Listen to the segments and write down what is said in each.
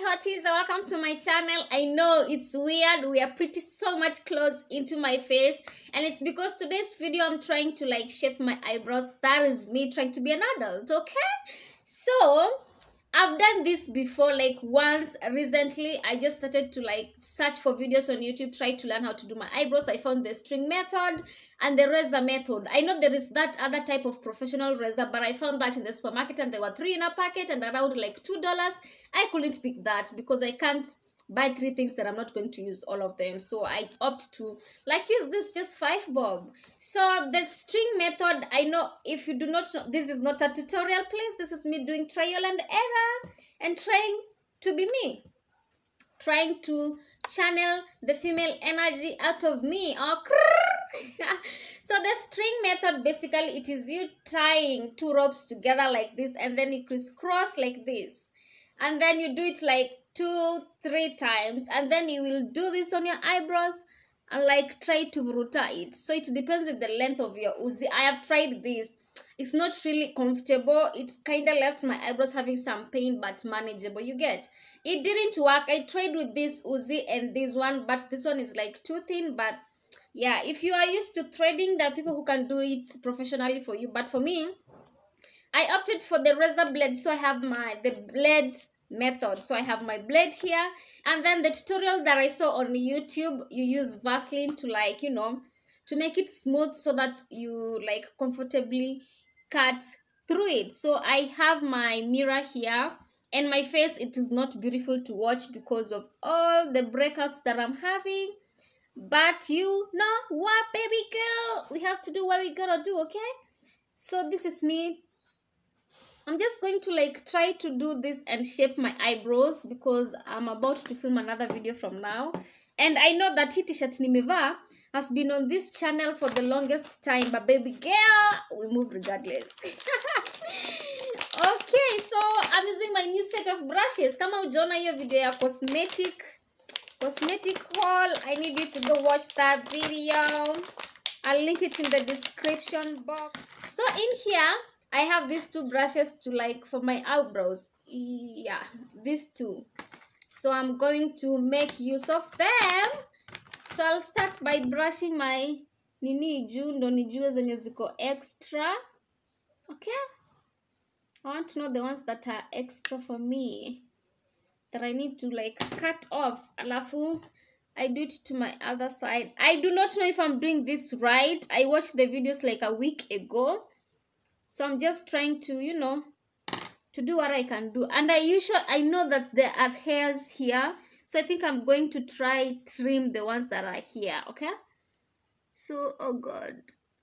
hotties, welcome to my channel. I know it's weird, we are pretty so much close into my face, and it's because today's video I'm trying to like shape my eyebrows. That is me trying to be an adult, okay? So I've done this before, like once recently. I just started to like search for videos on YouTube, try to learn how to do my eyebrows. I found the string method and the razor method. I know there is that other type of professional razor, but I found that in the supermarket and there were 3 in a packet and around like $2. I couldn't pick that because I can't buy 3 things that I'm not going to use all of them. So I opt to like use this just 5 bob. So the string method, I know if you do not know, this is not a tutorial, please. This is me doing trial and error and trying to be me, trying to channel the female energy out of me. So the string method, basically it is you tying 2 ropes together like this, and then you crisscross like this, and then you do it like 2-3 times, and then you will do this on your eyebrows and like try to rotate it. So it depends with the length of your Uzi. I have tried this. It's not really comfortable. It kind of left my eyebrows having some pain, but manageable. You get it. Didn't work. I tried with this Uzi and this one, but this one is like too thin. But yeah, if you are used to threading, there are people who can do it professionally for you. But for me, I opted for the razor blade. So I have the blade method. So I have my blade here, and then the tutorial that I saw on YouTube, you use Vaseline to like, you know, to make it smooth so that you like comfortably cut through it. So I have my mirror here, and my face, it is not beautiful to watch because of all the breakouts that I'm having, but you know what, baby girl, we have to do what we gotta do, okay? So this is me. I'm just going to like try to do this and shape my eyebrows because I'm about to film another video from now. And I know that hii t-shirt nimevaa has been on this channel for the longest time, but baby girl, we move regardless. Okay, so I'm using my new set of brushes. Kama ujaona hiyo video ya cosmetic haul, I need you to go watch that video. I'll link it in the description box. So in here, I have these 2 brushes to like for my eyebrows. Yeah, these 2. So I'm going to make use of them. So I'll start by brushing my nini juu ndo nijue zenye ziko extra. Okay? I want to know the ones that are extra for me, that I need to like cut off. Alafu I do it to my other side. I do not know if I'm doing this right. I watched the videos like a week ago. So I'm just trying to, you know, to do what I can do. And I know that there are hairs here. So I think I'm going to try trim the ones that are here, okay? So, oh God.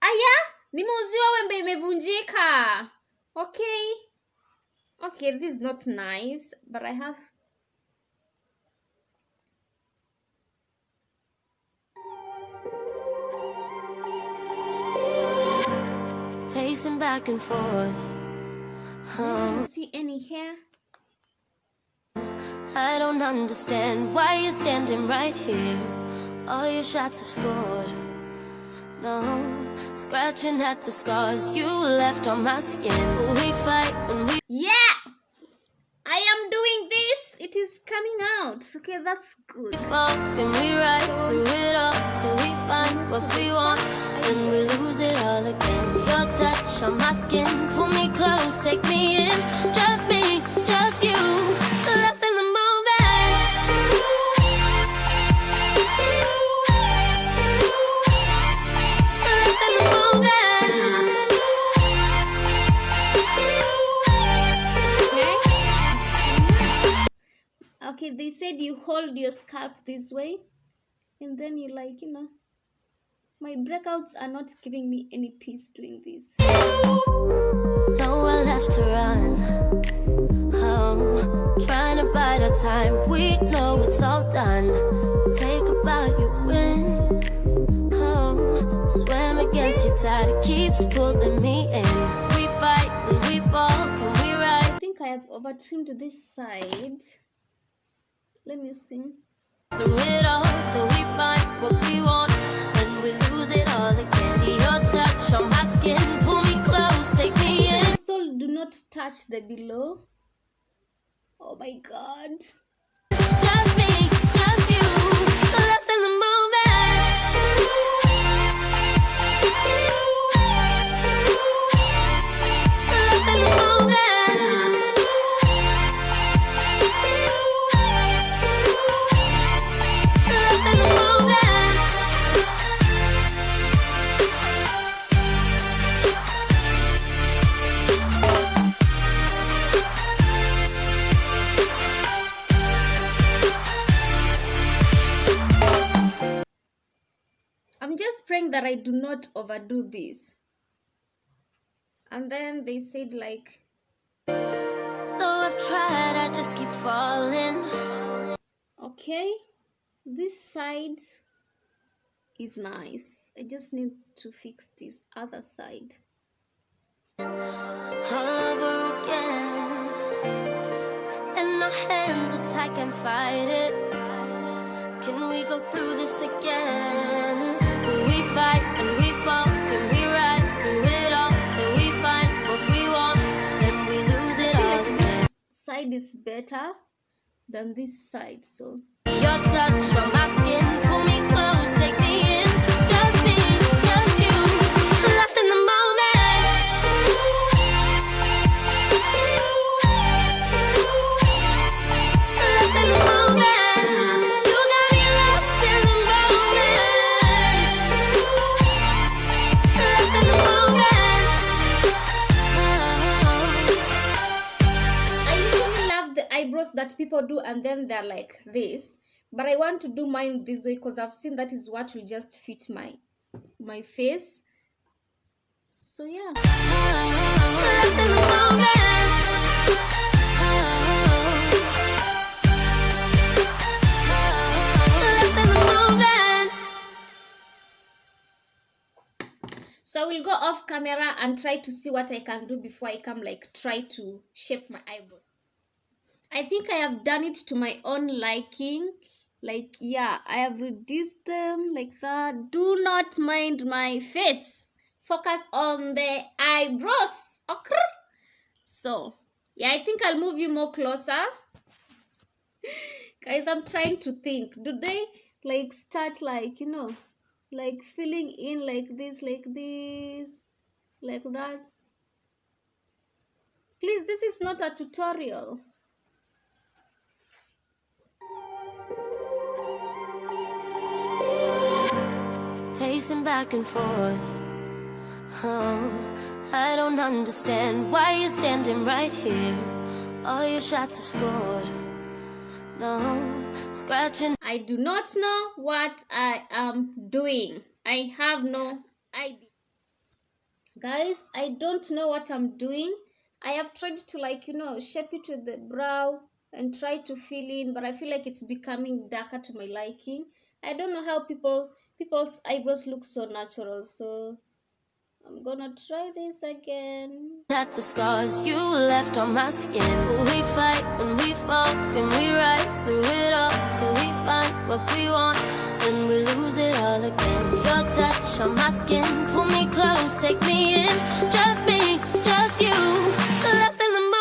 Aya, nimeuziwa wembe imevunjika. Okay. Okay, this is not nice, but I have... Pacing back and forth. I don't see any hair. I don't understand why you're standing right here. All your shots have scored. No, scratching at the scars you left on my skin. We fight and we... Yeah! I am doing this. It is coming out. Okay, that's good. We fall and we rise through it all till we find what we want. Then we lose it all again. Your touch on my skin, pull me close, take me in. Just me, just you, lost in the moment. Lost in the moment. Okay, they said you hold your scalp this way, and then you like, you know, my breakouts are not giving me any peace doing this. Nowhere left to run. Oh, trying to bide our time. We know it's all done. Take a bow, you win. Oh, swim against your tide. It keeps pulling me in. We fight and we fall. Can we rise? I think I have over trimmed this side. Let me see. Through it all till we find what we want. Then we lose it all again. Your touch on my skin, pull me close, take me in. Still do not touch the below. Oh my God. praying that I do not overdo this. And then they said like, though I've tried, I just keep falling. Okay, this side is nice. I just need to fix this other side. All over again, and my hands are tight, can't fight it. Can we go through this again? Will we fight and we fall? Can we rise through it all till we find what we want? Then we lose it all again. Side is better than this side, so Your touch on my skin, pull me close, take me in. Just me, just you, lost in the moment. Lost in the moment. You got me lost in the moment. Lost in the moment. I usually love the eyebrows that people do and then they're like this, but I want to do mine this way because I've seen that is what will just fit my face. So yeah, Lost in the moment. Lost in the moment. so I will go off camera and try to see what I can do before I come like try to shape my eyebrows. I think I have done it to my own liking. Like, yeah, I have reduced them like that. Do not mind my face. Focus on the eyebrows. Okay. So, yeah, I think I'll move you more closer. Guys, I'm trying to think. Do they like start like, you know, like filling in like this, like that? Please, this is not a tutorial. Pacing back and forth. Oh, I don't understand why you're standing right here. All your shots have scored. No, scratching. I do not know what I am doing. I have no idea. Guys, I don't know what I'm doing. I have tried to like, you know, shape it with the brow and try to fill in, but I feel like it's becoming darker to my liking. I don't know how people's eyebrows look so natural, so I'm gonna try this again. At the scars you left on my skin. We fight and we fall, and we rise through it all till we find what we want. Then we lose it all again. Your touch on my skin, pull me close, take me in. Just me, just you, lost in the moment.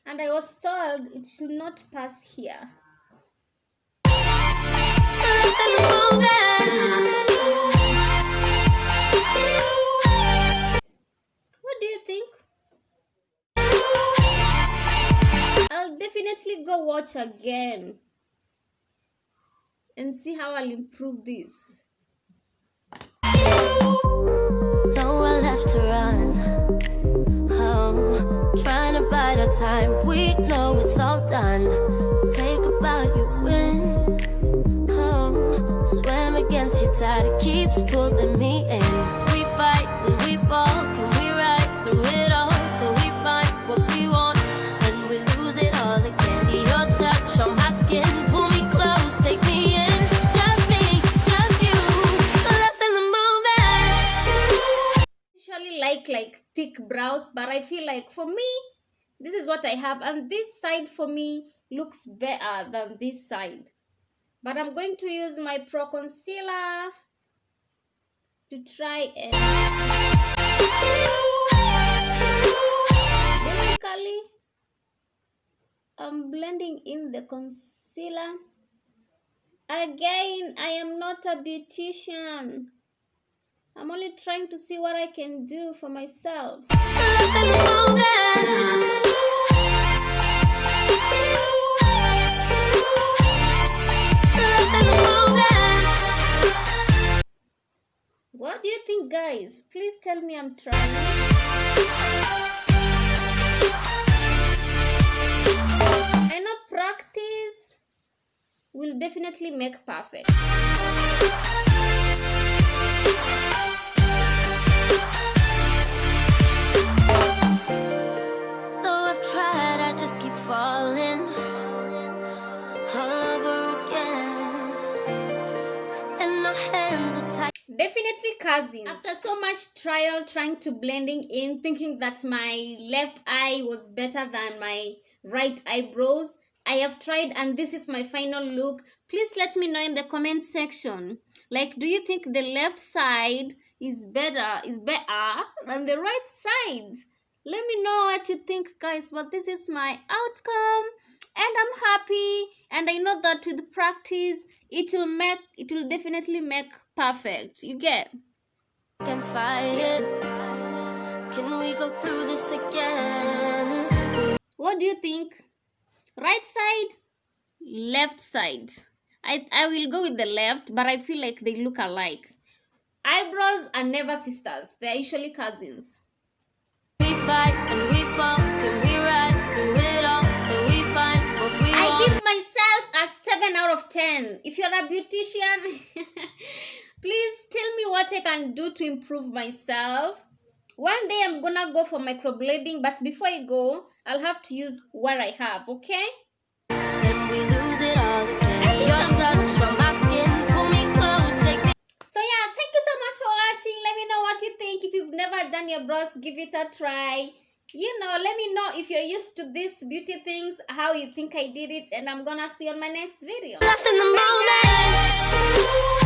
And I was told it should not pass here. Lost in the moment. What do you think? I'll definitely go watch again and see how I'll improve this. Nowhere left to run. Oh, trying to bide our time. We know it's all done. Take a bow, you win. Oh, swam against your tide. It keeps pulling me in. We fight and we fall. Can we rise through it all till we find what we want? And we lose it all again. Your touch on my skin, pull me close, take me in. Just me, just you, lost in the moment. Usually like thick brows, but I feel like for me this is what I have, and this side for me looks better than this side. But I'm going to use my Pro Concealer to try and basically I'm blending in the concealer. Again, I am not a beautician. I'm only trying to see what I can do for myself. Lost in the moment. Lost in the moment. What do you think, guys? Please tell me I'm trying. I know practice will definitely make perfect. Though I've tried, I just keep falling all over again, and my hands are tight. Definitely cousins. After so much trial trying to blending in, thinking that my left eye was better than my right eyebrows, I have tried and this is my final look. Please let me know in the comment section. Like, do you think the left side is better than the right side? Let me know what you think, guys. But this is my outcome and I'm happy, and I know that with practice it will definitely make perfect. You get? Can fight it. Can we go through this again? What do you think? Right side, left side? I will go with the left, but I feel like they look alike. Eyebrows are never sisters, they're usually cousins. We fight and we fall, can we rise through it all till we find what we I want? give myself a 7 out of 10. If you're a beautician, please tell me what I can do to improve myself. One day I'm gonna go for microblading, but before I go, I'll have to use what I have, okay? And we lose it all again. Your touch on my skin, pull me close, take me. So yeah, thank you so much for watching. Let me know what you think. If you've never done your brows, give it a try. You know, let me know if you're used to these beauty things, how you think I did it, and I'm gonna see you on my next video. Lost in the moment.